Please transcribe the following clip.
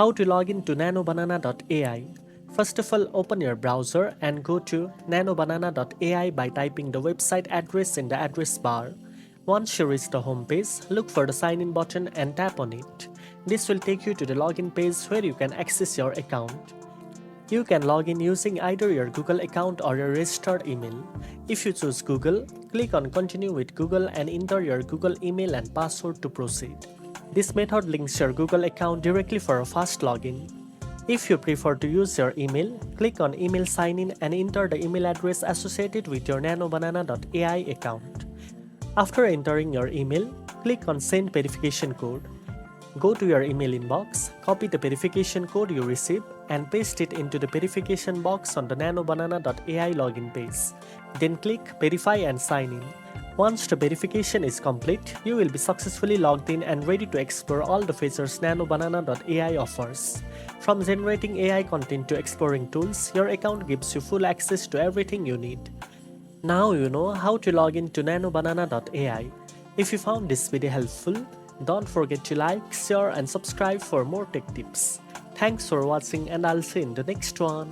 How to log in to NanoBanana.ai. First of all, open your browser and go to NanoBanana.ai by typing the website address in the address bar. Once you reach the home page, look for the sign in button and tap on it. This will take you to the login page where you can access your account. You can log in using either your Google account or your registered email. If you choose Google, click on Continue with Google and enter your Google email and password to proceed. This method links your Google account directly for a fast login. If you prefer to use your email, click on Email Sign In and enter the email address associated with your NanoBanana.ai account. After entering your email, click on Send Verification Code. Go to your email inbox, copy the verification code you receive, and paste it into the verification box on the NanoBanana.ai login page. Then click Verify and Sign In. Once the verification is complete, you will be successfully logged in and ready to explore all the features NanoBanana.ai offers. From generating AI content to exploring tools, your account gives you full access to everything you need. Now you know how to log in to NanoBanana.ai. If you found this video helpful, don't forget to like, share and subscribe for more tech tips. Thanks for watching and I'll see you in the next one.